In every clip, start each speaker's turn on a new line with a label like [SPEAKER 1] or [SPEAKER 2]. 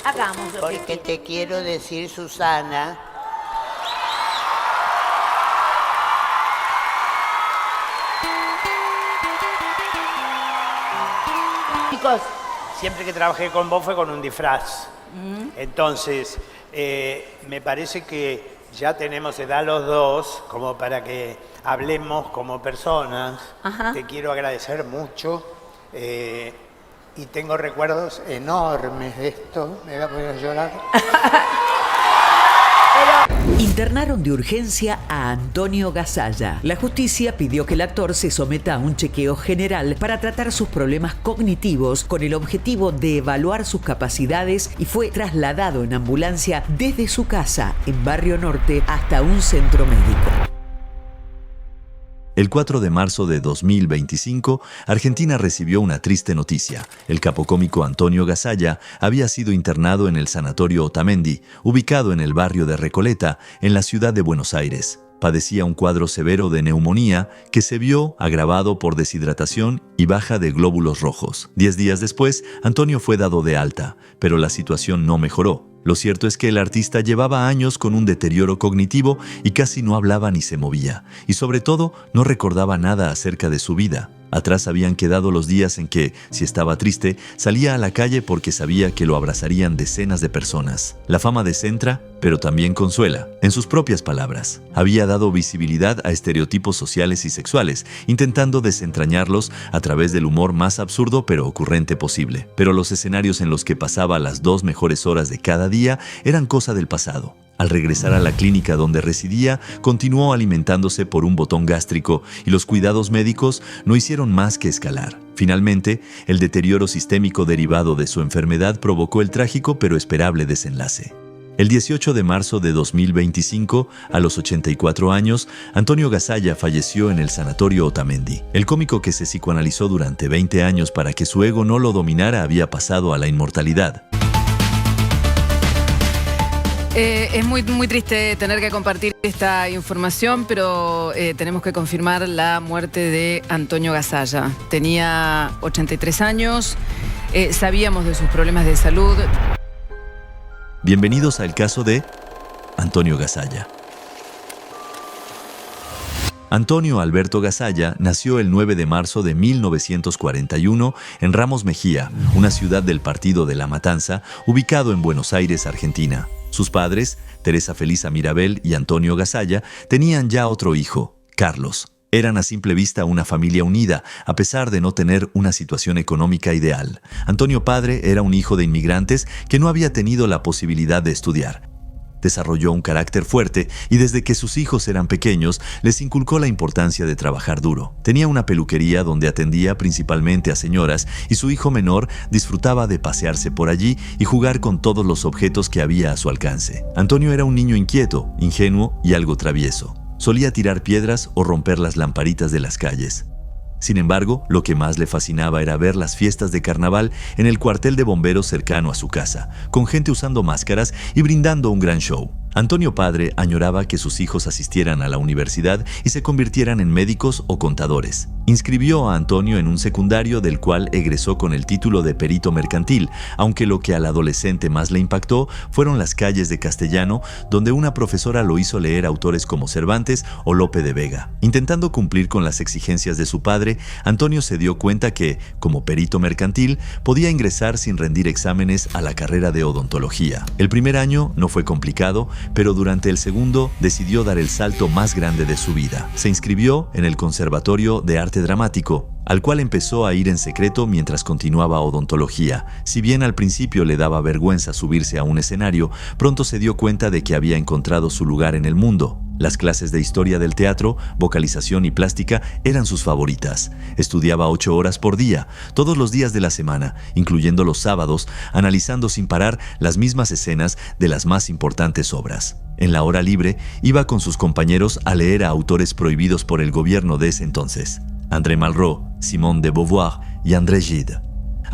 [SPEAKER 1] Hagamos lo
[SPEAKER 2] Porque
[SPEAKER 1] que
[SPEAKER 2] te quiero decir, Susana,
[SPEAKER 1] chicos.
[SPEAKER 3] Siempre que trabajé con vos fue con un disfraz. Entonces, me parece que ya tenemos edad los dos como para que hablemos como personas.
[SPEAKER 1] Ajá.
[SPEAKER 3] Te quiero agradecer mucho. Y tengo recuerdos enormes de esto. Me voy a poner a llorar.
[SPEAKER 4] Internaron de urgencia a Antonio Gasalla. La justicia pidió que el actor se someta a un chequeo general para tratar sus problemas cognitivos con el objetivo de evaluar sus capacidades y fue trasladado en ambulancia desde su casa en Barrio Norte hasta un centro médico.
[SPEAKER 5] El 4 de marzo de 2025, Argentina recibió una triste noticia. El capocómico Antonio Gasalla había sido internado en el Sanatorio Otamendi, ubicado en el barrio de Recoleta, en la ciudad de Buenos Aires. Padecía un cuadro severo de neumonía que se vio agravado por deshidratación y baja de glóbulos rojos. 10 días después, Antonio fue dado de alta, pero la situación no mejoró. Lo cierto es que el artista llevaba años con un deterioro cognitivo y casi no hablaba ni se movía, y sobre todo no recordaba nada acerca de su vida. Atrás habían quedado los días en que, si estaba triste, salía a la calle porque sabía que lo abrazarían decenas de personas. La fama descentra, pero también consuela. En sus propias palabras, había dado visibilidad a estereotipos sociales y sexuales, intentando desentrañarlos a través del humor más absurdo pero ocurrente posible. Pero los escenarios en los que pasaba las 2 mejores horas de cada día eran cosa del pasado. Al regresar a la clínica donde residía, continuó alimentándose por un botón gástrico y los cuidados médicos no hicieron más que escalar. Finalmente, el deterioro sistémico derivado de su enfermedad provocó el trágico pero esperable desenlace. El 18 de marzo de 2025, a los 84 años, Antonio Gasalla falleció en el Sanatorio Otamendi. El cómico que se psicoanalizó durante 20 años para que su ego no lo dominara había pasado a la inmortalidad.
[SPEAKER 6] Es muy triste tener que compartir esta información, pero tenemos que confirmar la muerte de Antonio Gasalla. Tenía 83 años, sabíamos de sus problemas de salud.
[SPEAKER 5] Bienvenidos al caso de Antonio Gasalla. Antonio Alberto Gasalla nació el 9 de marzo de 1941 en Ramos Mejía, una ciudad del partido de La Matanza, ubicado en Buenos Aires, Argentina. Sus padres, Teresa Felisa Mirabel y Antonio Gasalla, tenían ya otro hijo, Carlos. Eran a simple vista una familia unida, a pesar de no tener una situación económica ideal. Antonio padre era un hijo de inmigrantes que no había tenido la posibilidad de estudiar. Desarrolló un carácter fuerte y desde que sus hijos eran pequeños les inculcó la importancia de trabajar duro. Tenía una peluquería donde atendía principalmente a señoras y su hijo menor disfrutaba de pasearse por allí y jugar con todos los objetos que había a su alcance. Antonio era un niño inquieto, ingenuo y algo travieso. Solía tirar piedras o romper las lamparitas de las calles. Sin embargo, lo que más le fascinaba era ver las fiestas de carnaval en el cuartel de bomberos cercano a su casa, con gente usando máscaras y brindando un gran show. Antonio padre añoraba que sus hijos asistieran a la universidad y se convirtieran en médicos o contadores. Inscribió a Antonio en un secundario del cual egresó con el título de perito mercantil, aunque lo que al adolescente más le impactó fueron las calles de castellano, donde una profesora lo hizo leer autores como Cervantes o Lope de Vega. Intentando cumplir con las exigencias de su padre, Antonio se dio cuenta que, como perito mercantil, podía ingresar sin rendir exámenes a la carrera de odontología. El primer año no fue complicado, pero durante el segundo decidió dar el salto más grande de su vida. Se inscribió en el Conservatorio de Arte Dramático, al cual empezó a ir en secreto mientras continuaba odontología. Si bien al principio le daba vergüenza subirse a un escenario, pronto se dio cuenta de que había encontrado su lugar en el mundo. Las clases de historia del teatro, vocalización y plástica eran sus favoritas. Estudiaba 8 horas por día, todos los días de la semana, incluyendo los sábados, analizando sin parar las mismas escenas de las más importantes obras. En la hora libre, iba con sus compañeros a leer a autores prohibidos por el gobierno de ese entonces: André Malraux, Simone de Beauvoir y André Gide.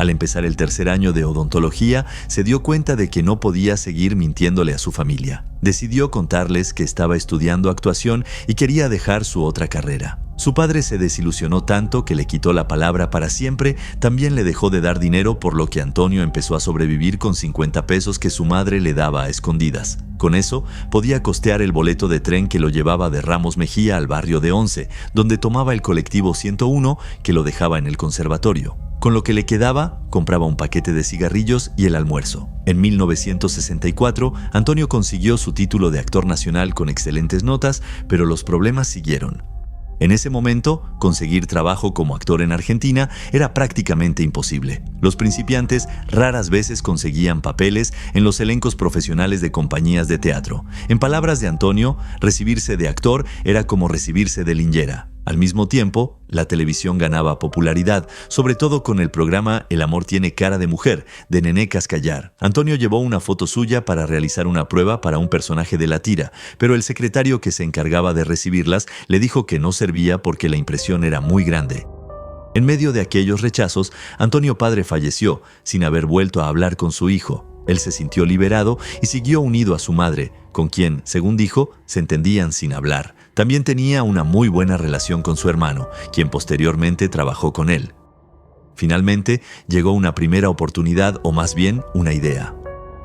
[SPEAKER 5] Al empezar el tercer año de odontología, se dio cuenta de que no podía seguir mintiéndole a su familia. Decidió contarles que estaba estudiando actuación y quería dejar su otra carrera. Su padre se desilusionó tanto que le quitó la palabra para siempre, también le dejó de dar dinero, por lo que Antonio empezó a sobrevivir con 50 pesos que su madre le daba a escondidas. Con eso, podía costear el boleto de tren que lo llevaba de Ramos Mejía al barrio de Once, donde tomaba el colectivo 101 que lo dejaba en el conservatorio. Con lo que le quedaba, compraba un paquete de cigarrillos y el almuerzo. En 1964, Antonio consiguió su título de actor nacional con excelentes notas, pero los problemas siguieron. En ese momento, conseguir trabajo como actor en Argentina era prácticamente imposible. Los principiantes raras veces conseguían papeles en los elencos profesionales de compañías de teatro. En palabras de Antonio, recibirse de actor era como recibirse de linchera. Al mismo tiempo, la televisión ganaba popularidad, sobre todo con el programa El amor tiene cara de mujer, de Nené Cascallar. Antonio llevó una foto suya para realizar una prueba para un personaje de la tira, pero el secretario que se encargaba de recibirlas le dijo que no servía porque la impresión era muy grande. En medio de aquellos rechazos, Antonio padre falleció, sin haber vuelto a hablar con su hijo. Él se sintió liberado y siguió unido a su madre, con quien, según dijo, se entendían sin hablar. También tenía una muy buena relación con su hermano, quien posteriormente trabajó con él. Finalmente, llegó una primera oportunidad, o más bien, una idea.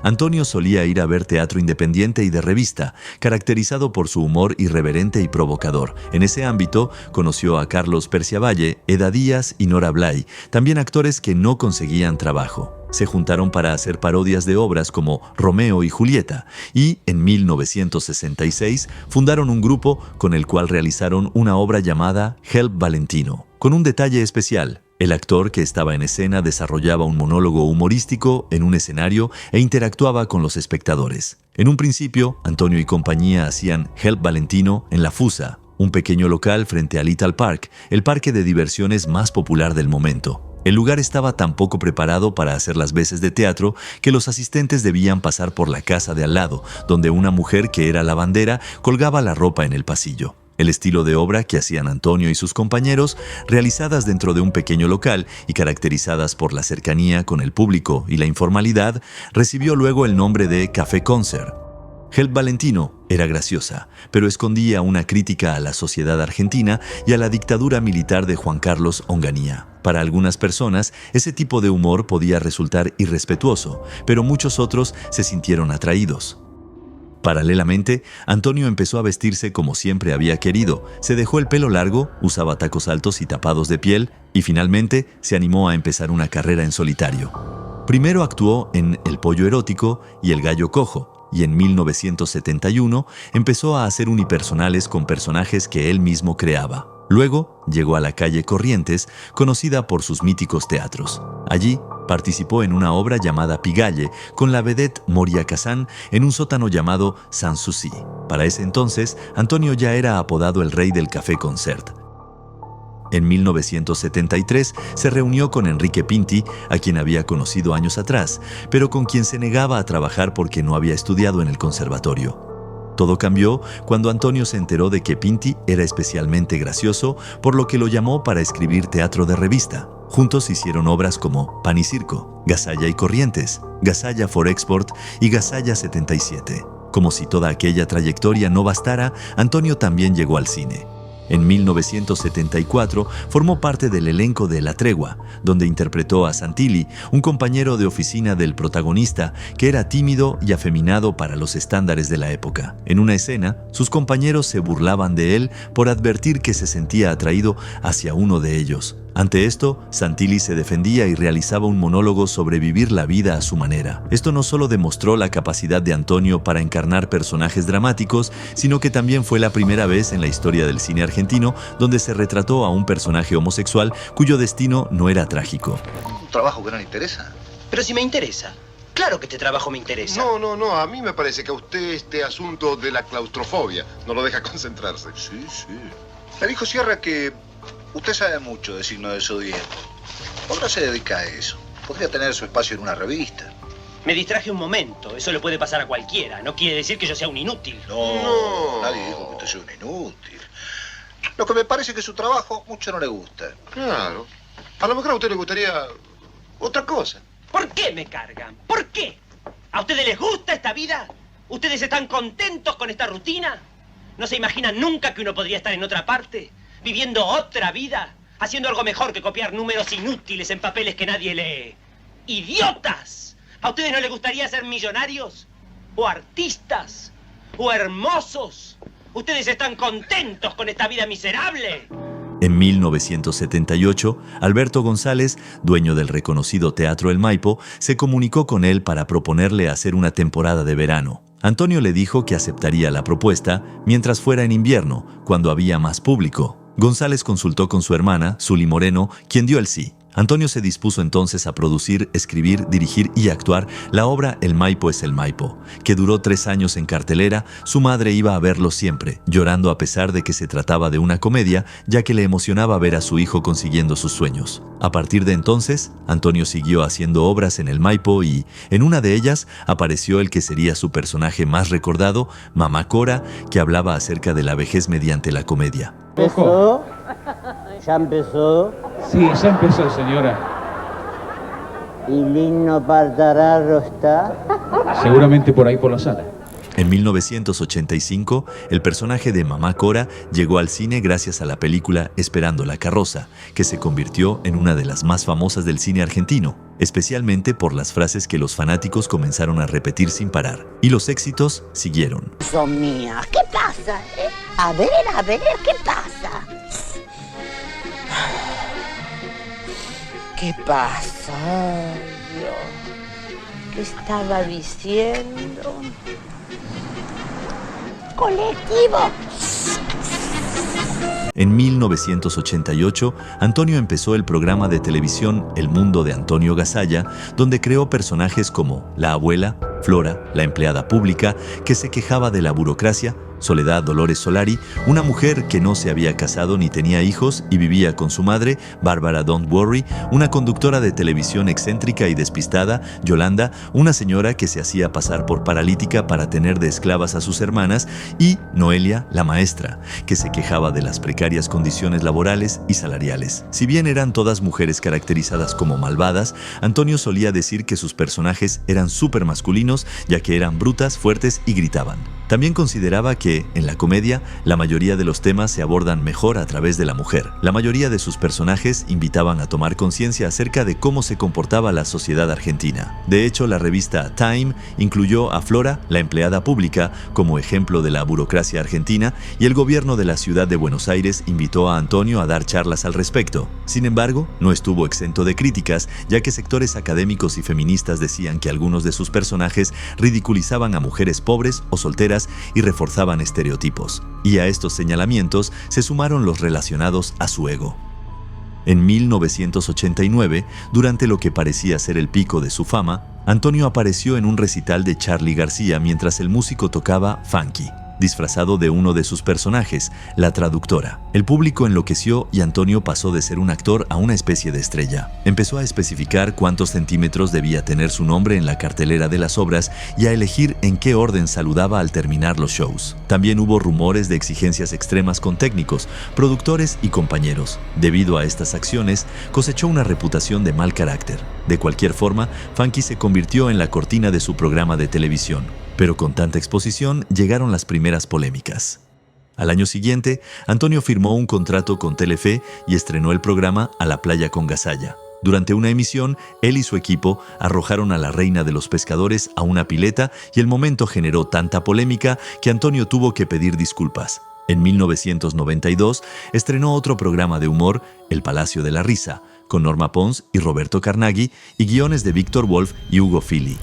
[SPEAKER 5] Antonio solía ir a ver teatro independiente y de revista, caracterizado por su humor irreverente y provocador. En ese ámbito, conoció a Carlos Perciavalle, Eda Díaz y Nora Blay, también actores que no conseguían trabajo. Se juntaron para hacer parodias de obras como Romeo y Julieta y, en 1966, fundaron un grupo con el cual realizaron una obra llamada Help Valentino, con un detalle especial. El actor que estaba en escena desarrollaba un monólogo humorístico en un escenario e interactuaba con los espectadores. En un principio, Antonio y compañía hacían Help Valentino en La Fusa, un pequeño local frente a Little Park, el parque de diversiones más popular del momento. El lugar estaba tan poco preparado para hacer las veces de teatro que los asistentes debían pasar por la casa de al lado, donde una mujer que era lavandera colgaba la ropa en el pasillo. El estilo de obra que hacían Antonio y sus compañeros, realizadas dentro de un pequeño local y caracterizadas por la cercanía con el público y la informalidad, recibió luego el nombre de Café Concert. Help Valentino era graciosa, pero escondía una crítica a la sociedad argentina y a la dictadura militar de Juan Carlos Onganía. Para algunas personas, ese tipo de humor podía resultar irrespetuoso, pero muchos otros se sintieron atraídos. Paralelamente, Antonio empezó a vestirse como siempre había querido. Se dejó el pelo largo, usaba tacos altos y tapados de piel, y finalmente se animó a empezar una carrera en solitario. Primero actuó en El pollo erótico y El gallo cojo, y en 1971 empezó a hacer unipersonales con personajes que él mismo creaba. Luego llegó a la calle Corrientes, conocida por sus míticos teatros. Allí participó en una obra llamada Pigalle con la vedette Moria Kazan en un sótano llamado Sanssouci. Para ese entonces, Antonio ya era apodado el rey del Café Concert. En 1973 se reunió con Enrique Pinti, a quien había conocido años atrás, pero con quien se negaba a trabajar porque no había estudiado en el conservatorio. Todo cambió cuando Antonio se enteró de que Pinti era especialmente gracioso, por lo que lo llamó para escribir teatro de revista. Juntos hicieron obras como Pan y Circo, Gazalla y Corrientes, Gazalla for Export y Gazalla 77. Como si toda aquella trayectoria no bastara, Antonio también llegó al cine. En 1974 formó parte del elenco de La Tregua, donde interpretó a Santilli, un compañero de oficina del protagonista que era tímido y afeminado para los estándares de la época. En una escena, sus compañeros se burlaban de él por advertir que se sentía atraído hacia uno de ellos. Ante esto, Santilli se defendía y realizaba un monólogo sobre vivir la vida a su manera. Esto no solo demostró la capacidad de Antonio para encarnar personajes dramáticos, sino que también fue la primera vez en la historia del cine argentino donde se retrató a un personaje homosexual cuyo destino no era trágico.
[SPEAKER 1] ¿Un trabajo que no le interesa?
[SPEAKER 7] Pero si me interesa. Claro que este trabajo me interesa.
[SPEAKER 8] No, a mí me parece que a usted este asunto de la claustrofobia no lo deja concentrarse.
[SPEAKER 1] Sí. Me dijo Sierra que usted sabe mucho de signo del zodíaco. ¿Por qué no se dedica a eso? Podría tener su espacio en una revista.
[SPEAKER 7] Me distraje un momento. Eso le puede pasar a cualquiera. No quiere decir que yo sea un inútil.
[SPEAKER 1] No. Nadie dijo que usted sea un inútil. Lo que me parece que su trabajo mucho no le gusta.
[SPEAKER 8] Claro. A lo mejor a usted le gustaría
[SPEAKER 1] Otra cosa.
[SPEAKER 7] ¿Por qué me cargan? ¿Por qué? ¿A ustedes les gusta esta vida? ¿Ustedes están contentos con esta rutina? ¿No se imaginan nunca que uno podría estar en otra parte? ¿Viviendo otra vida? ¿Haciendo algo mejor que copiar números inútiles en papeles que nadie lee? ¡Idiotas! ¿A ustedes no les gustaría ser millonarios? ¿O artistas? ¿O hermosos? ¿Ustedes están contentos con esta vida miserable?
[SPEAKER 5] En 1978, Alberto González, dueño del reconocido Teatro El Maipo, se comunicó con él para proponerle hacer una temporada de verano. Antonio le dijo que aceptaría la propuesta mientras fuera en invierno, cuando había más público. González consultó con su hermana, Zuli Moreno, quien dio el sí. Antonio se dispuso entonces a producir, escribir, dirigir y actuar la obra El Maipo es el Maipo, que duró 3 años en cartelera. Su madre iba a verlo siempre, llorando a pesar de que se trataba de una comedia, ya que le emocionaba ver a su hijo consiguiendo sus sueños. A partir de entonces, Antonio siguió haciendo obras en El Maipo y, en una de ellas, apareció el que sería su personaje más recordado, Mamá Cora, que hablaba acerca de la vejez mediante la comedia.
[SPEAKER 2] ¿Empezó? ¿Ya empezó?
[SPEAKER 9] Sí, ya empezó, señora.
[SPEAKER 2] ¿Y Lino Partararo está?
[SPEAKER 9] Seguramente por ahí por la sala.
[SPEAKER 5] En 1985, el personaje de Mamá Cora llegó al cine gracias a la película Esperando la carroza, que se convirtió en una de las más famosas del cine argentino, especialmente por las frases que los fanáticos comenzaron a repetir sin parar. Y los éxitos siguieron.
[SPEAKER 2] Son mías. ¿Qué pasa? A ver, ¿qué pasa? ¿Qué pasa? Ay, Dios. ¿Qué estaba diciendo? ¡Colectivo!
[SPEAKER 5] En 1988, Antonio empezó el programa de televisión El Mundo de Antonio Gasalla, donde creó personajes como la abuela, Flora, la empleada pública, que se quejaba de la burocracia, Soledad Dolores Solari, una mujer que no se había casado ni tenía hijos y vivía con su madre, Bárbara Don't Worry, una conductora de televisión excéntrica y despistada, Yolanda, una señora que se hacía pasar por paralítica para tener de esclavas a sus hermanas, y Noelia, la maestra, que se quejaba de las precarias condiciones laborales y salariales. Si bien eran todas mujeres caracterizadas como malvadas, Antonio solía decir que sus personajes eran súper masculinos, ya que eran brutas, fuertes y gritaban. También consideraba que, en la comedia, la mayoría de los temas se abordan mejor a través de la mujer. La mayoría de sus personajes invitaban a tomar conciencia acerca de cómo se comportaba la sociedad argentina. De hecho, la revista Time incluyó a Flora, la empleada pública, como ejemplo de la burocracia argentina, y el gobierno de la ciudad de Buenos Aires invitó a Antonio a dar charlas al respecto. Sin embargo, no estuvo exento de críticas, ya que sectores académicos y feministas decían que algunos de sus personajes ridiculizaban a mujeres pobres o solteras y reforzaban estereotipos. Y a estos señalamientos se sumaron los relacionados a su ego. En 1989, durante lo que parecía ser el pico de su fama, Antonio apareció en un recital de Charly García mientras el músico tocaba Funky, disfrazado de uno de sus personajes, la traductora. El público enloqueció y Antonio pasó de ser un actor a una especie de estrella. Empezó a especificar cuántos centímetros debía tener su nombre en la cartelera de las obras y a elegir en qué orden saludaba al terminar los shows. También hubo rumores de exigencias extremas con técnicos, productores y compañeros. Debido a estas acciones, cosechó una reputación de mal carácter. De cualquier forma, Funky se convirtió en la cortina de su programa de televisión. Pero con tanta exposición llegaron las primeras polémicas. Al año siguiente, Antonio firmó un contrato con Telefe y estrenó el programa A la playa con Gasalla. Durante una emisión, él y su equipo arrojaron a la reina de los pescadores a una pileta y el momento generó tanta polémica que Antonio tuvo que pedir disculpas. En 1992, estrenó otro programa de humor, El Palacio de la Risa, con Norma Pons y Roberto Carnaghi y guiones de Víctor Wolf y Hugo Fili.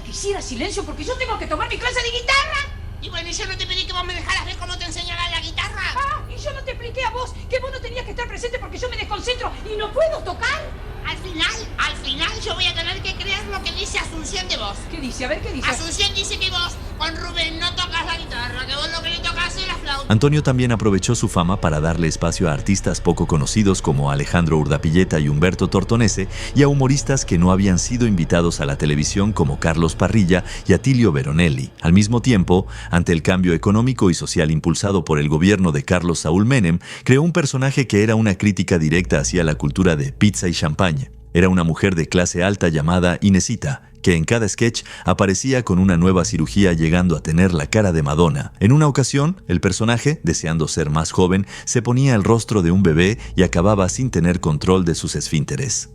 [SPEAKER 10] Quisiera silencio porque yo tengo que tomar mi clase de guitarra. Y bueno, yo no te pedí que vos me dejaras ver cómo te enseñarán la guitarra. Ah, y yo no te expliqué a vos que vos no tenías que estar presente porque yo me desconcentro y no puedo tocar. Al final yo voy a tener que creer lo que dice Asunción de vos. ¿Qué dice? A ver, ¿qué dice? Asunción dice que vos con Rubén no tocas la guitarra, que vos lo que le tocas es la flauta.
[SPEAKER 5] Antonio también aprovechó su fama para darle espacio a artistas poco conocidos como Alejandro Urdapilleta y Humberto Tortonese y a humoristas que no habían sido invitados a la televisión como Carlos Parrilla y Atilio Veronelli. Al mismo tiempo, ante el cambio económico y social impulsado por el gobierno de Carlos Saúl Menem, creó un personaje que era una crítica directa hacia la cultura de pizza y champagne. Era una mujer de clase alta llamada Inesita, que en cada sketch aparecía con una nueva cirugía llegando a tener la cara de Madonna. En una ocasión, el personaje, deseando ser más joven, se ponía el rostro de un bebé y acababa sin tener control de sus esfínteres.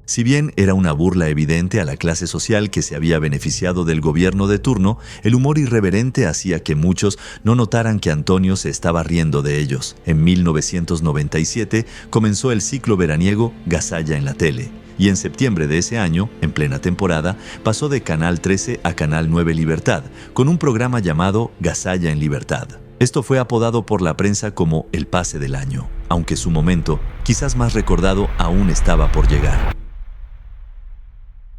[SPEAKER 5] Si bien era una burla evidente a la clase social que se había beneficiado del gobierno de turno, el humor irreverente hacía que muchos no notaran que Antonio se estaba riendo de ellos. En 1997 comenzó el ciclo veraniego Gasalla en la tele, y en septiembre de ese año, en plena temporada, pasó de Canal 13 a Canal 9 Libertad, con un programa llamado Gasalla en Libertad. Esto fue apodado por la prensa como el pase del año, aunque su momento, quizás más recordado, aún estaba por llegar.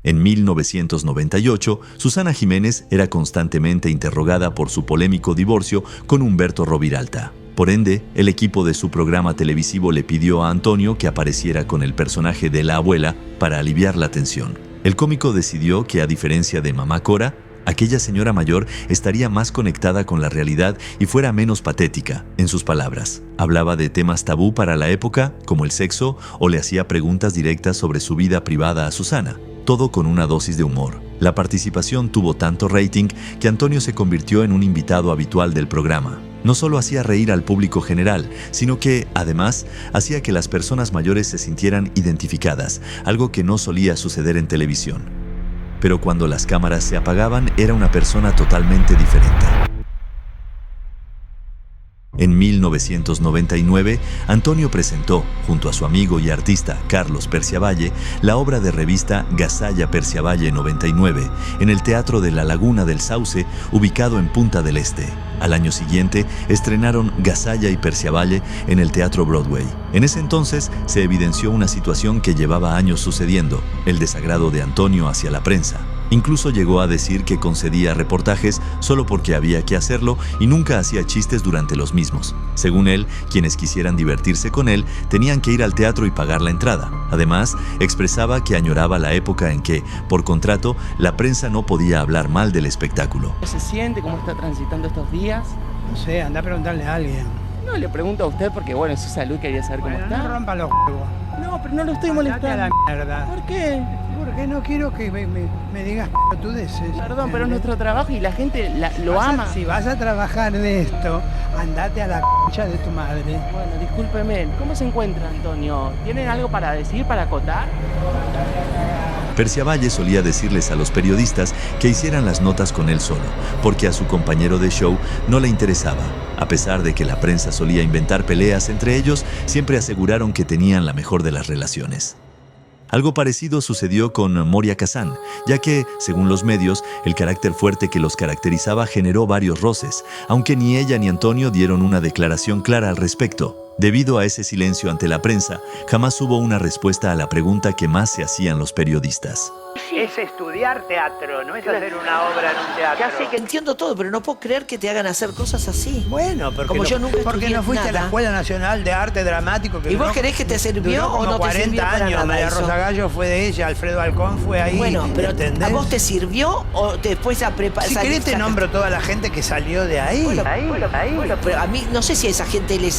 [SPEAKER 5] En 1998, Susana Jiménez era constantemente interrogada por su polémico divorcio con Humberto Roviralta. Por ende, el equipo de su programa televisivo le pidió a Antonio que apareciera con el personaje de la abuela para aliviar la tensión. El cómico decidió que, a diferencia de Mamá Cora, aquella señora mayor estaría más conectada con la realidad y fuera menos patética. En sus palabras, hablaba de temas tabú para la época, como el sexo, o le hacía preguntas directas sobre su vida privada a Susana. Todo con una dosis de humor. La participación tuvo tanto rating que Antonio se convirtió en un invitado habitual del programa. No solo hacía reír al público general, sino que, además, hacía que las personas mayores se sintieran identificadas, algo que no solía suceder en televisión. Pero cuando las cámaras se apagaban, era una persona totalmente diferente. En 1999, Antonio presentó, junto a su amigo y artista Carlos Perciavalle, la obra de revista Gasalla Perciavalle 99, en el Teatro de la Laguna del Sauce, ubicado en Punta del Este. Al año siguiente, estrenaron Gasalla y Perciavalle en el Teatro Broadway. En ese entonces, se evidenció una situación que llevaba años sucediendo, el desagrado de Antonio hacia la prensa. Incluso llegó a decir que concedía reportajes solo porque había que hacerlo y nunca hacía chistes durante los mismos. Según él, quienes quisieran divertirse con él tenían que ir al teatro y pagar la entrada. Además, expresaba que añoraba la época en que, por contrato, la prensa no podía hablar mal del espectáculo.
[SPEAKER 11] ¿Cómo se siente? ¿Cómo está transitando estos días?
[SPEAKER 3] No sé, anda a preguntarle a alguien.
[SPEAKER 11] No, le pregunto a usted porque, bueno, en su salud quería saber cómo está.
[SPEAKER 3] No rompa los huevos.
[SPEAKER 11] No, pero no lo estoy molestando.
[SPEAKER 3] Andate a la mierda.
[SPEAKER 11] ¿Por qué?
[SPEAKER 3] Porque no quiero que me digas pelotudeces.
[SPEAKER 11] Perdón, pero es nuestro trabajo y la gente lo ama.
[SPEAKER 3] Si vas a trabajar de esto, andate a la concha de tu madre.
[SPEAKER 11] Bueno, discúlpeme. ¿Cómo se encuentra, Antonio? ¿Tienen algo para decir, para acotar?
[SPEAKER 5] Perciavalle solía decirles a los periodistas que hicieran las notas con él solo, porque a su compañero de show no le interesaba. A pesar de que la prensa solía inventar peleas entre ellos, siempre aseguraron que tenían la mejor de las relaciones. Algo parecido sucedió con Moria Kazan, ya que, según los medios, el carácter fuerte que los caracterizaba generó varios roces, aunque ni ella ni Antonio dieron una declaración clara al respecto. Debido a ese silencio ante la prensa, jamás hubo una respuesta a la pregunta que más se hacían los periodistas.
[SPEAKER 3] Es estudiar teatro, no es hacer una obra en un teatro.
[SPEAKER 12] Ya sé que entiendo todo, pero no puedo creer que te hagan hacer cosas así.
[SPEAKER 3] Bueno,
[SPEAKER 12] como yo nunca
[SPEAKER 3] porque no fuiste
[SPEAKER 12] nada.
[SPEAKER 3] a la Escuela Nacional de Arte Dramático. Que
[SPEAKER 12] ¿Y vos querés que te sirvió o no te sirvió para
[SPEAKER 3] 40 años,
[SPEAKER 12] nada
[SPEAKER 3] María
[SPEAKER 12] eso?
[SPEAKER 3] Rosa Gallo fue de ella, Alfredo Alcón fue ahí.
[SPEAKER 12] Bueno, pero
[SPEAKER 3] ¿entendés?
[SPEAKER 12] ¿a vos te sirvió o después a preparar?
[SPEAKER 3] Si querés te nombro toda la gente que salió de ahí.
[SPEAKER 12] Bueno, pero a mí no sé si a esa gente le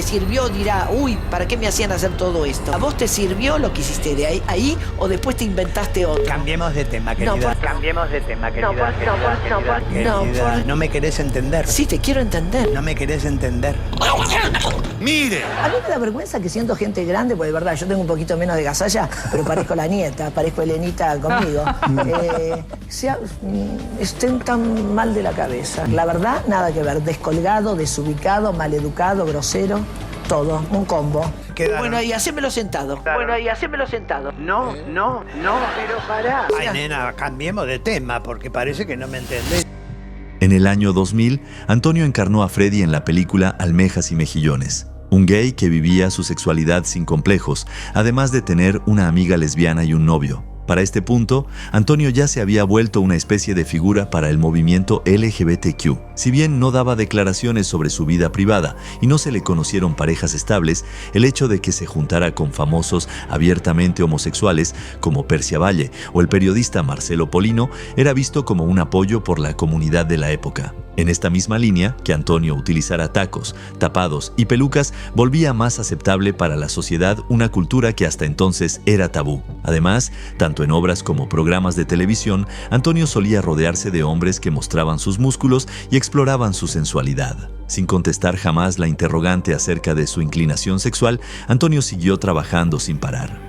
[SPEAKER 12] sirvió, dirá, uy, ¿para qué me hacían hacer todo esto? ¿A vos te sirvió lo que hiciste de ahí o después te inventaste otro?
[SPEAKER 3] Cambiemos de tema, querida. Cambiemos de tema, querida. No me querés entender.
[SPEAKER 12] Sí, te quiero entender.
[SPEAKER 3] No me querés entender.
[SPEAKER 8] ¡Mire!
[SPEAKER 2] A mí me da vergüenza que siento gente grande, porque de verdad yo tengo un poquito menos de Gasalla, pero parezco la nieta, parezco Elenita conmigo. Estén tan mal de la cabeza. La verdad, nada que ver. Descolgado, desubicado, maleducado, grosero. Todo, un combo.
[SPEAKER 12] Bueno, y hacémelo sentado.
[SPEAKER 3] No, pero pará. Ay, nena, cambiemos de tema, porque parece que no me entendés.
[SPEAKER 5] En el año 2000, Antonio encarnó a Freddy en la película Almejas y Mejillones, un gay que vivía su sexualidad sin complejos, además de tener una amiga lesbiana y un novio. Para este punto, Antonio ya se había vuelto una especie de figura para el movimiento LGBTQ. Si bien no daba declaraciones sobre su vida privada y no se le conocieron parejas estables, el hecho de que se juntara con famosos abiertamente homosexuales como Perciavalle o el periodista Marcelo Polino era visto como un apoyo por la comunidad de la época. En esta misma línea, que Antonio utilizara tacos, tapados y pelucas volvía más aceptable para la sociedad una cultura que hasta entonces era tabú. Además, tanto en obras como programas de televisión, Antonio solía rodearse de hombres que mostraban sus músculos y exploraban su sensualidad. Sin contestar jamás la interrogante acerca de su inclinación sexual, Antonio siguió trabajando sin parar.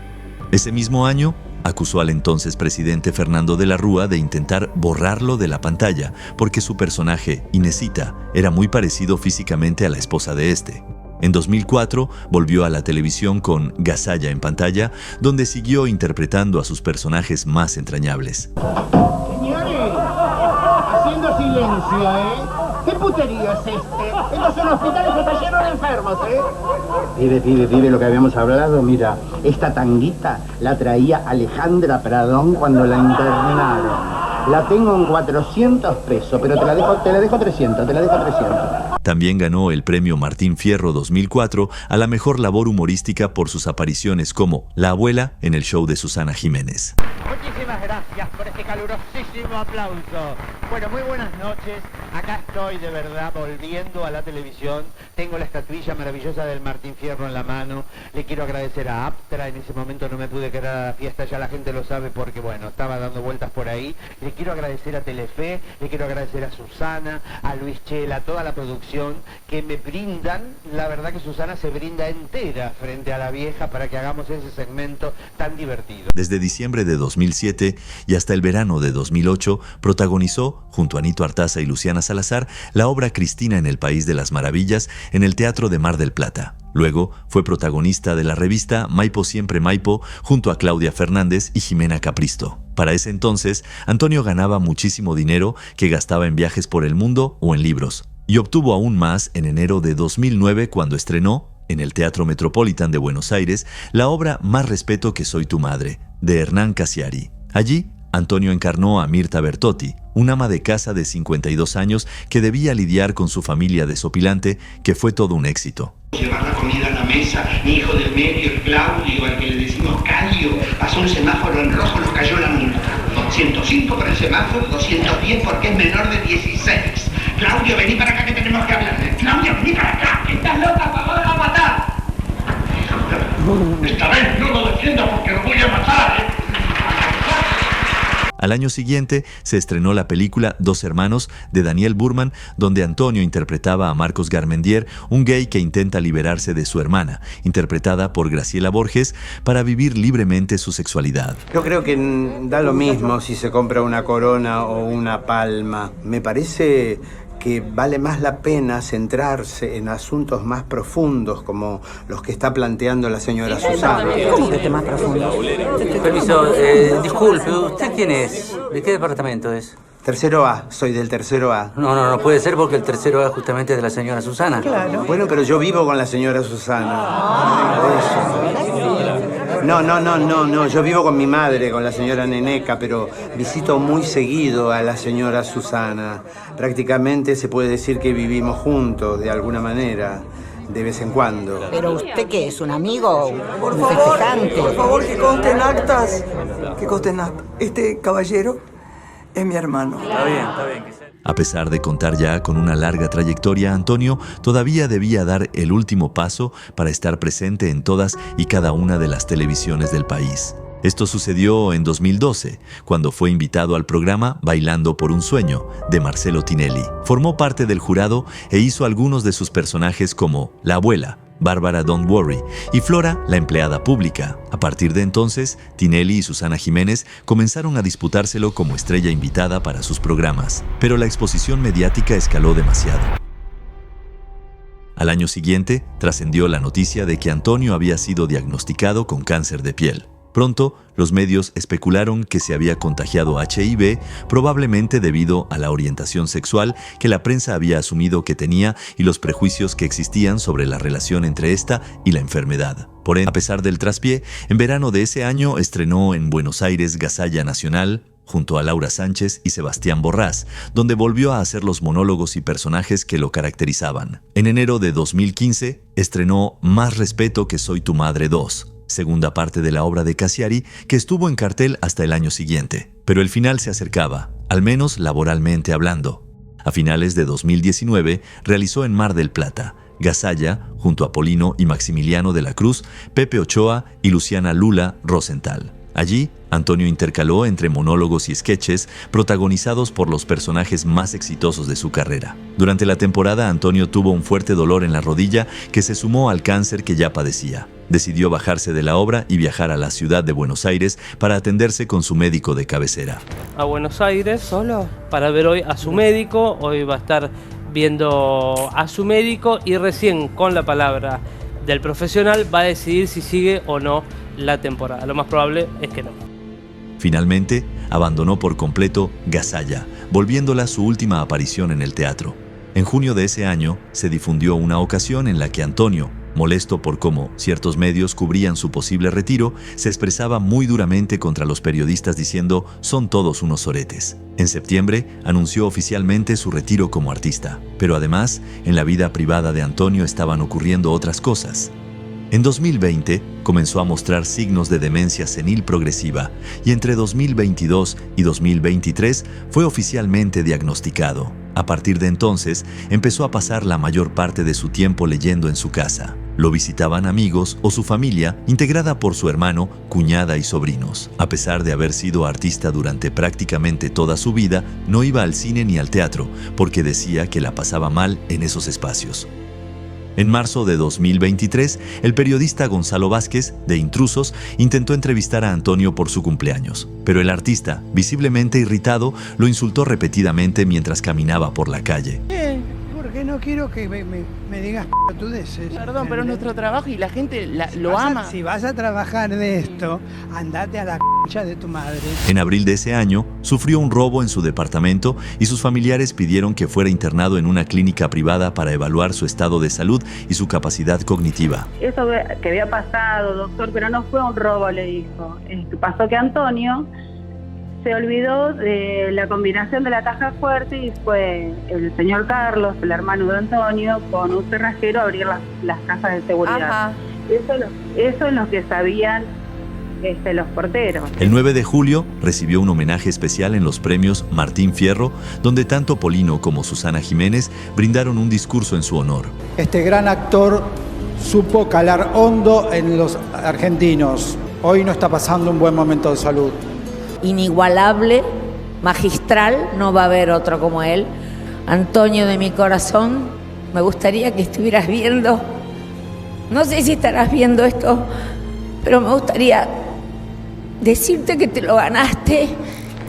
[SPEAKER 5] Ese mismo año, acusó al entonces presidente Fernando de la Rúa de intentar borrarlo de la pantalla porque su personaje, Inesita, era muy parecido físicamente a la esposa de este. En 2004 volvió a la televisión con Gasalla en pantalla, donde siguió interpretando a sus personajes más entrañables.
[SPEAKER 13] Señores, haciendo silencio, ¿eh? ¿Qué putería es este? Estos son hospitales que están llenos de enfermos, ¿eh? Pibe, lo que habíamos hablado, mira, esta tanguita la traía Alejandra Pradón cuando la internaron. La tengo en 400 pesos, pero te la dejo 300.
[SPEAKER 5] También ganó el premio Martín Fierro 2004 a la mejor labor humorística por sus apariciones como La Abuela en el show de Susana Jiménez.
[SPEAKER 14] Muchísimas gracias por este calurosísimo aplauso. Bueno, muy buenas noches. Acá estoy de verdad volviendo a la televisión. Tengo la estatuilla maravillosa del Martín Fierro en la mano. Le quiero agradecer a Aptra. En ese momento no me pude quedar a la fiesta, ya la gente lo sabe porque, bueno, estaba dando vueltas por ahí. Le quiero agradecer a Telefe, le quiero agradecer a Susana, a Luis Chela, a toda la producción que me brindan. La verdad que Susana se brinda entera frente a la vieja para que hagamos ese segmento tan divertido.
[SPEAKER 5] Desde diciembre de 2007 y hasta el verano de 2008 protagonizó, junto a Nito Artaza y Luciana Salazar, la obra Cristina en el País de las Maravillas en el Teatro de Mar del Plata. Luego fue protagonista de la revista Maipo Siempre Maipo junto a Claudia Fernández y Jimena Capristo. Para ese entonces, Antonio ganaba muchísimo dinero que gastaba en viajes por el mundo o en libros. Y obtuvo aún más en enero de 2009 cuando estrenó, en el Teatro Metropolitan de Buenos Aires, la obra Más respeto que soy tu madre, de Hernán Casiari. Allí, Antonio encarnó a Mirta Bertotti, una ama de casa de 52 años que debía lidiar con su familia desopilante, que fue todo un éxito.
[SPEAKER 15] Llevar la comida a la mesa, mi hijo del medio, el Claudio, al que le decimos Calio, pasó un semáforo en rojo, nos cayó la multa. 105 por el semáforo, 210 porque es menor de 16. Claudio, vení para acá que tenemos que hablar. Claudio, vení para acá, que estás loca, papá, va a matar. Esta vez no lo defienda porque lo voy a matar, ¿eh?
[SPEAKER 5] Al año siguiente se estrenó la película Dos Hermanos de Daniel Burman, donde Antonio interpretaba a Marcos Garmendier, un gay que intenta liberarse de su hermana, interpretada por Graciela Borges, para vivir libremente su sexualidad.
[SPEAKER 16] Yo creo que da lo mismo si se compra una corona o una palma. Me parece que vale más la pena centrarse en asuntos más profundos como los que está planteando la señora Susana.
[SPEAKER 17] ¿Cómo que esté más profundo? Permiso, disculpe, ¿usted quién es? ¿De qué departamento es?
[SPEAKER 16] Tercero A, soy del tercero A.
[SPEAKER 17] No puede ser porque el tercero A justamente es de la señora Susana.
[SPEAKER 16] Claro. Bueno, pero yo vivo con la señora Susana. No, yo vivo con mi madre, con la señora Neneca, pero visito muy seguido a la señora Susana. Prácticamente se puede decir que vivimos juntos, de alguna manera, de vez en cuando.
[SPEAKER 18] ¿Pero usted qué es, un amigo,
[SPEAKER 19] un
[SPEAKER 18] festejante?
[SPEAKER 19] Por favor, que consten actas, que consten actas. Este caballero es mi hermano.
[SPEAKER 17] Está bien.
[SPEAKER 5] A pesar de contar ya con una larga trayectoria, Antonio todavía debía dar el último paso para estar presente en todas y cada una de las televisiones del país. Esto sucedió en 2012, cuando fue invitado al programa Bailando por un Sueño, de Marcelo Tinelli. Formó parte del jurado e hizo algunos de sus personajes como La Abuela, Bárbara Don't Worry y Flora, la empleada pública. A partir de entonces, Tinelli y Susana Jiménez comenzaron a disputárselo como estrella invitada para sus programas, pero la exposición mediática escaló demasiado. Al año siguiente, trascendió la noticia de que Antonio había sido diagnosticado con cáncer de piel. Pronto, los medios especularon que se había contagiado HIV, probablemente debido a la orientación sexual que la prensa había asumido que tenía y los prejuicios que existían sobre la relación entre esta y la enfermedad. Por ende, a pesar del traspié, en verano de ese año estrenó en Buenos Aires Gasalla Nacional, junto a Laura Sánchez y Sebastián Borrás, donde volvió a hacer los monólogos y personajes que lo caracterizaban. En enero de 2015, estrenó Más respeto que soy tu madre 2, segunda parte de la obra de Casiari, que estuvo en cartel hasta el año siguiente. Pero el final se acercaba, al menos laboralmente hablando. A finales de 2019 realizó en Mar del Plata Gasalla, junto a Polino y Maximiliano de la Cruz, Pepe Ochoa y Luciana Lula Rosenthal. Allí, Antonio intercaló entre monólogos y sketches protagonizados por los personajes más exitosos de su carrera. Durante la temporada, Antonio tuvo un fuerte dolor en la rodilla que se sumó al cáncer que ya padecía. Decidió bajarse de la obra y viajar a la ciudad de Buenos Aires para atenderse con su médico de cabecera.
[SPEAKER 20] A Buenos Aires solo para ver hoy a su médico. Hoy va a estar viendo a su médico y recién con la palabra del profesional va a decidir si sigue o no la temporada. Lo más probable es que no.
[SPEAKER 5] Finalmente, abandonó por completo Gasalla, volviéndola su última aparición en el teatro. En junio de ese año, se difundió una ocasión en la que Antonio, molesto por cómo ciertos medios cubrían su posible retiro, se expresaba muy duramente contra los periodistas diciendo «son todos unos soretes». En septiembre, anunció oficialmente su retiro como artista. Pero además, en la vida privada de Antonio estaban ocurriendo otras cosas. En 2020 comenzó a mostrar signos de demencia senil progresiva y entre 2022 y 2023 fue oficialmente diagnosticado. A partir de entonces, empezó a pasar la mayor parte de su tiempo leyendo en su casa. Lo visitaban amigos o su familia, integrada por su hermano, cuñada y sobrinos. A pesar de haber sido artista durante prácticamente toda su vida, no iba al cine ni al teatro, porque decía que la pasaba mal en esos espacios. En marzo de 2023, el periodista Gonzalo Vázquez, de Intrusos, intentó entrevistar a Antonio por su cumpleaños, pero el artista, visiblemente irritado, lo insultó repetidamente mientras caminaba por la calle.
[SPEAKER 21] Porque no quiero que me digas pelotudeces.
[SPEAKER 11] Perdón, pero es nuestro trabajo y la gente lo ama.
[SPEAKER 21] Si vas a trabajar de esto, andate a la concha de tu madre.
[SPEAKER 5] En abril de ese año, sufrió un robo en su departamento y sus familiares pidieron que fuera internado en una clínica privada para evaluar su estado de salud y su capacidad cognitiva.
[SPEAKER 22] Eso que había pasado, doctor, pero no fue un robo, le dijo. Pasó que Antonio se olvidó de la combinación de la caja fuerte y fue el señor Carlos, el hermano de Antonio, con un cerrajero a abrir las cajas de seguridad. Ajá. Eso es lo que sabían los porteros.
[SPEAKER 5] El 9 de julio recibió un homenaje especial en los premios Martín Fierro, donde tanto Polino como Susana Jiménez brindaron un discurso en su honor.
[SPEAKER 21] Este gran actor supo calar hondo en los argentinos. Hoy no está pasando un buen momento de salud.
[SPEAKER 23] Inigualable, magistral, no va a haber otro como él. Antonio de mi corazón, me gustaría que estuvieras viendo, no sé si estarás viendo esto, pero me gustaría decirte que te lo ganaste.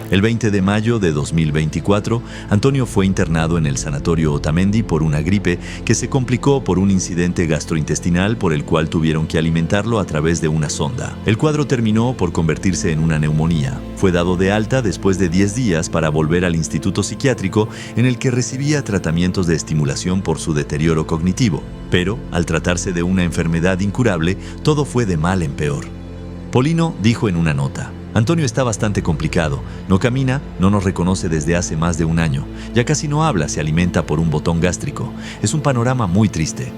[SPEAKER 5] El 20 de mayo de 2024, Antonio fue internado en el Sanatorio Otamendi por una gripe que se complicó por un incidente gastrointestinal por el cual tuvieron que alimentarlo a través de una sonda. El cuadro terminó por convertirse en una neumonía. Fue dado de alta después de 10 días para volver al instituto psiquiátrico en el que recibía tratamientos de estimulación por su deterioro cognitivo. Pero, al tratarse de una enfermedad incurable, todo fue de mal en peor. Polino dijo en una nota: Antonio está bastante complicado, no camina, no nos reconoce desde hace más de un año, ya casi no habla, se alimenta por un botón gástrico. Es un panorama muy triste.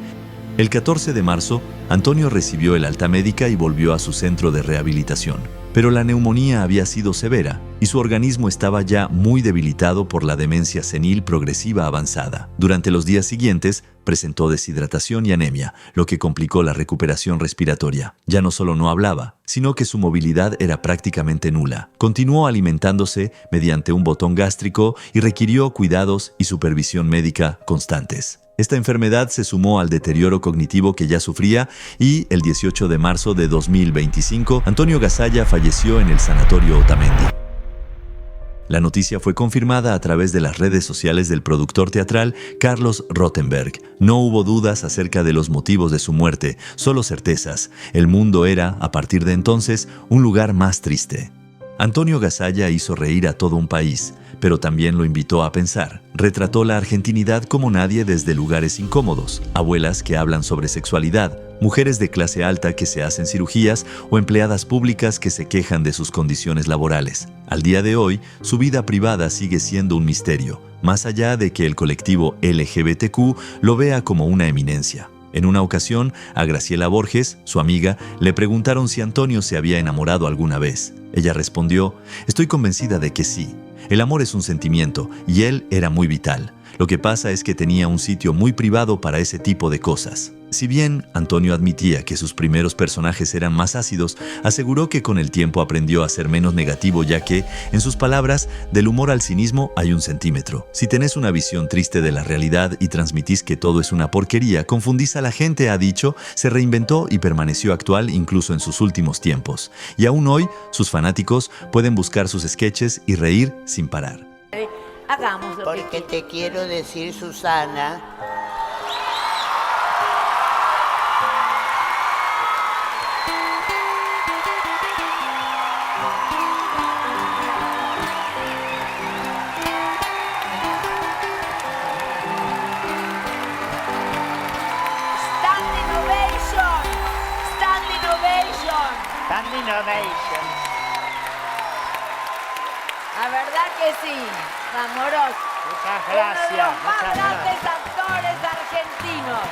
[SPEAKER 5] El 14 de marzo, Antonio recibió el alta médica y volvió a su centro de rehabilitación. Pero la neumonía había sido severa y su organismo estaba ya muy debilitado por la demencia senil progresiva avanzada. Durante los días siguientes, presentó deshidratación y anemia, lo que complicó la recuperación respiratoria. Ya no solo no hablaba, sino que su movilidad era prácticamente nula. Continuó alimentándose mediante un botón gástrico y requirió cuidados y supervisión médica constantes. Esta enfermedad se sumó al deterioro cognitivo que ya sufría y el 18 de marzo de 2025, Antonio Gasalla falleció en el Sanatorio Otamendi. La noticia fue confirmada a través de las redes sociales del productor teatral Carlos Rottenberg. No hubo dudas acerca de los motivos de su muerte, solo certezas. El mundo era, a partir de entonces, un lugar más triste. Antonio Gasalla hizo reír a todo un país, pero también lo invitó a pensar. Retrató la argentinidad como nadie desde lugares incómodos, abuelas que hablan sobre sexualidad, mujeres de clase alta que se hacen cirugías o empleadas públicas que se quejan de sus condiciones laborales. Al día de hoy, su vida privada sigue siendo un misterio, más allá de que el colectivo LGBTQ lo vea como una eminencia. En una ocasión, a Graciela Borges, su amiga, le preguntaron si Antonio se había enamorado alguna vez. Ella respondió: «Estoy convencida de que sí. El amor es un sentimiento y él era muy vital. Lo que pasa es que tenía un sitio muy privado para ese tipo de cosas. Si bien Antonio admitía que sus primeros personajes eran más ácidos, aseguró que con el tiempo aprendió a ser menos negativo, ya que, en sus palabras, del humor al cinismo hay 1 centímetro. Si tenés una visión triste de la realidad y transmitís que todo es una porquería, confundís a la gente, ha dicho. Se reinventó y permaneció actual incluso en sus últimos tiempos. Y aún hoy, sus fanáticos pueden buscar sus sketches y reír sin parar.
[SPEAKER 23] Hagamos lo que
[SPEAKER 1] Porque te quiero decir, Susana,
[SPEAKER 23] Standing ovation. La verdad que sí, amoroso.
[SPEAKER 3] Muchas gracias.
[SPEAKER 23] Uno de los más grandes actores argentinos.